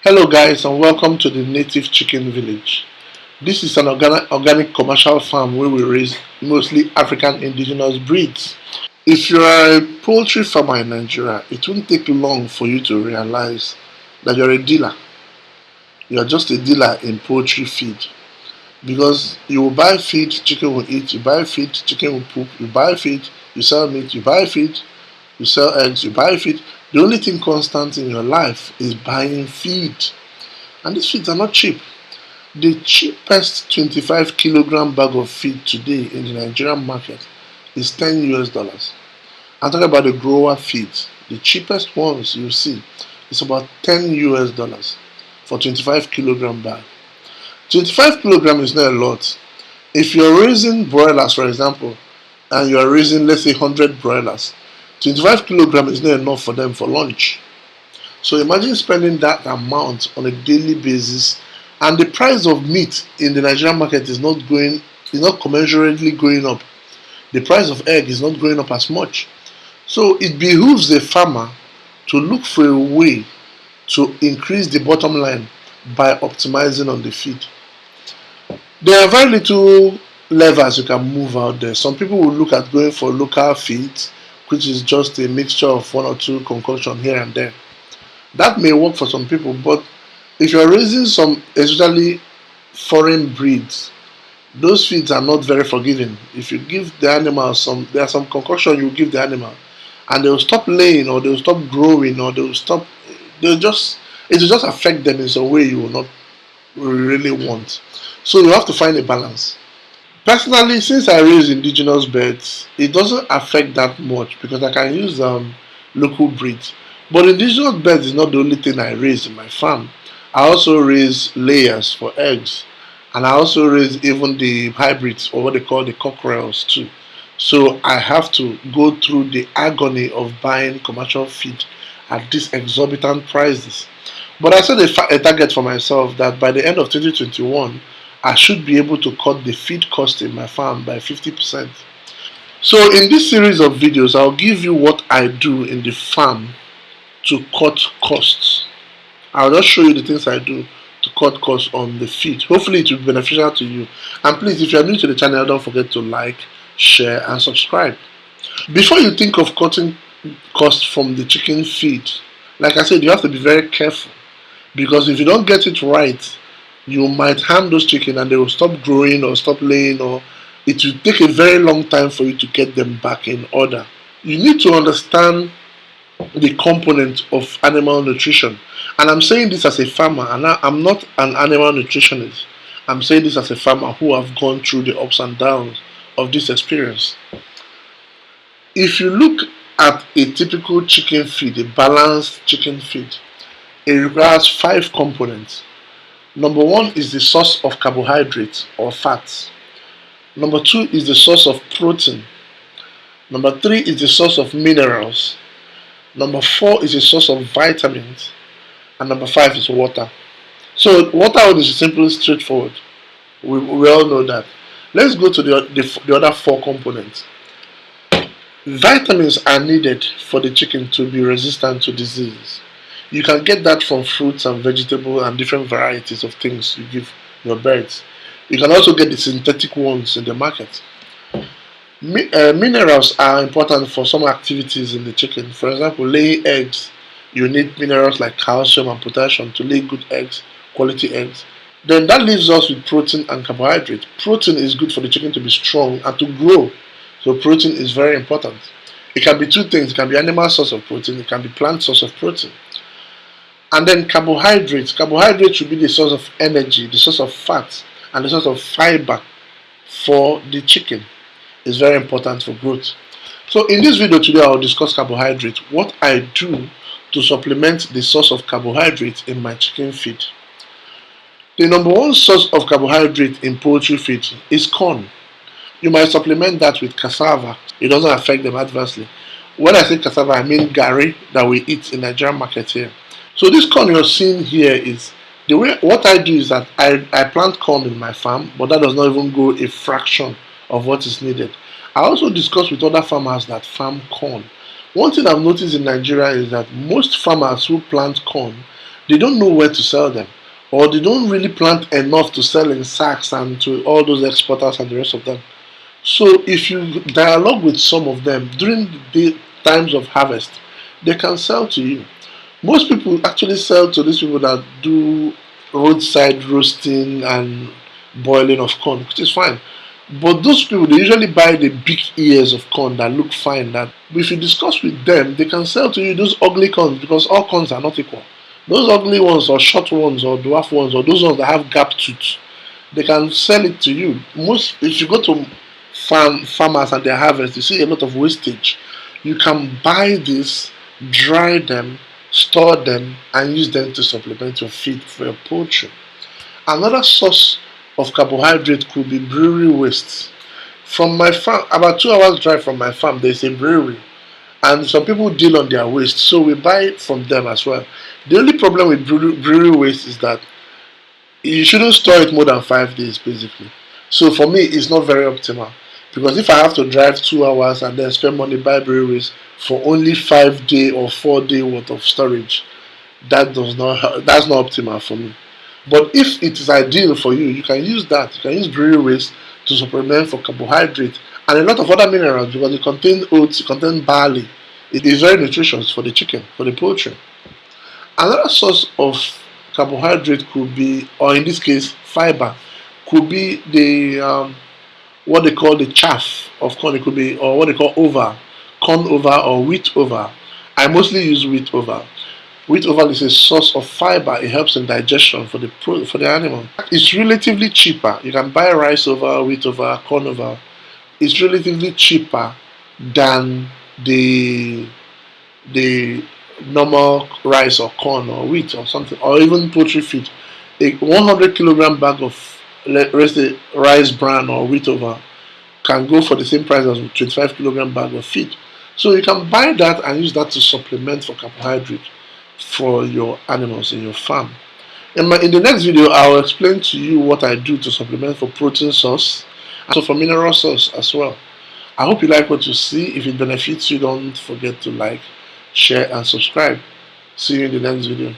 Hello guys and welcome to the Native Chicken Village. This is an organic commercial farm where we raise mostly African indigenous breeds. If you are a poultry farmer in Nigeria, it won't take long for you to realize that you're a dealer. You are just a dealer in poultry feed because you will buy feed, chicken will eat, you buy feed, chicken will poop, you buy feed, you sell meat, you buy feed, you sell eggs, you buy feed. The only thing constant in your life is buying feed. And these feeds are not cheap. The cheapest 25 kilogram bag of feed today in the Nigerian market is 10 US dollars. I'm talking about the grower feeds. The cheapest ones you see is about 10 US dollars for 25 kilogram bag. 25 kilogram is not a lot. If you're raising broilers, for example, and you're raising, let's say, 100 broilers, 25 kilogram is not enough for them for lunch. So imagine spending that amount on a daily basis, and the price of meat in the Nigerian market is not commensurately going up. The price of egg is not going up as much. So it behooves a farmer to look for a way to increase the bottom line by optimizing on the feed. There are very little levers you can move out there. Some people will look at going for local feeds, which is just a mixture of one or two concoctions here and there. That may work for some people, but if you're raising some especially foreign breeds, those feeds are not very forgiving. If you give the animal there are some concoction you give the animal, and they'll stop laying, or they'll stop growing, or it will just affect them in some way you will not really want. So you have to find a balance. Personally, since I raise indigenous birds, it doesn't affect that much because I can use local breeds. But indigenous birds is not the only thing I raise in my farm. I also raise layers for eggs, and I also raise even the hybrids, or what they call the cockerels too. So I have to go through the agony of buying commercial feed at these exorbitant prices. But I set a target for myself that by the end of 2021, I should be able to cut the feed cost in my farm by 50%. So in this series of videos, I'll give you what I do in the farm to cut costs. I'll just show you the things I do to cut costs on the feed. Hopefully it will be beneficial to you. And please, if you are new to the channel, don't forget to like, share and subscribe. Before you think of cutting costs from the chicken feed, like I said, you have to be very careful, because if you don't get it right, you might harm those chicken and they will stop growing or stop laying, or it will take a very long time for you to get them back in order. You need to understand the component of animal nutrition, and I'm saying this as a farmer, and I'm not an animal nutritionist. I'm saying this as a farmer who have gone through the ups and downs of this experience. If you look at a typical chicken feed, a balanced chicken feed, it requires 5 components. Number 1 is the source of carbohydrates or fats. Number 2 is the source of protein. Number 3 is the source of minerals. Number 4 is the source of vitamins. And number 5 is water. So water is simply straightforward. We all know that. Let's go to the other 4 components. Vitamins are needed for the chicken to be resistant to disease. You can get that from fruits and vegetables and different varieties of things you give your birds. You can also get the synthetic ones in the market. Minerals are important for some activities in the chicken. For example, laying eggs, you need minerals like calcium and potassium to lay good eggs, quality eggs. Then that leaves us with protein and carbohydrate. Protein is good for the chicken to be strong and to grow. So protein is very important. It can be 2 things. It can be animal source of protein. It can be plant source of protein. And then carbohydrates. Carbohydrates should be the source of energy, the source of fat, and the source of fiber for the chicken. It's very important for growth. So in this video today, I'll discuss carbohydrates, what I do to supplement the source of carbohydrates in my chicken feed. The number 1 source of carbohydrate in poultry feed is corn. You might supplement that with cassava. It doesn't affect them adversely. When I say cassava, I mean gari that we eat in the Nigerian market here. So this corn you're seeing here is the way. What I do is that I plant corn in my farm, but that does not even go a fraction of what is needed. I also discuss with other farmers that farm corn. One thing I've noticed in Nigeria is that most farmers who plant corn, They don't know where to sell them, or they don't really plant enough to sell in sacks and to all those exporters and the rest of them. So if you dialogue with some of them during the times of harvest, they can sell to you. Most people actually sell to these people that do roadside roasting and boiling of corn, which is fine. But those people, they usually buy the big ears of corn that look fine. That if you discuss with them, they can sell to you those ugly corns, because all corns are not equal. Those ugly ones, or short ones, or dwarf ones, or those ones that have gap tooth, they can sell it to you. Most, if you go to farmers and their harvest, you see a lot of wastage. You can buy this, dry them, store them, and use them to supplement your feed for your poultry. Another source of carbohydrate could be brewery waste. From my farm, about 2 hours drive from my farm, there's a brewery, and some people deal on their waste, so we buy from them as well. The only problem with brewery waste is that you shouldn't store it more than 5 days, basically. So for me, it's not very optimal, because if I have to drive 2 hours and then spend money buy breweries for only 5 day or 4 day worth of storage, that's not optimal for me. But if it is ideal for you, you can use that. You can use brewery waste to supplement for carbohydrate and a lot of other minerals, because it contains oats, it contains barley. It is very nutritious for the chicken, for the poultry. Another source of carbohydrate could be, or in this case, fiber, could be the what they call the chaff of corn. It could be, or what they call over, corn over or wheat over. I mostly use wheat over. Wheat oval is a source of fiber. It helps in digestion for the animal. It's relatively cheaper. You can buy rice over, wheat over, corn over. It's relatively cheaper than the normal rice or corn or wheat or something, or even poultry feed. A 100 kilogram bag of, let's say, rice bran or wheat over can go for the same price as a 25 kilogram bag of feed. So you can buy that and use that to supplement for carbohydrate for your animals in your farm. In the next video, I'll explain to you what I do to supplement for protein source and so for mineral source as well. I hope you like what you see. If it benefits you, don't forget to like, share, and subscribe. See you in the next video.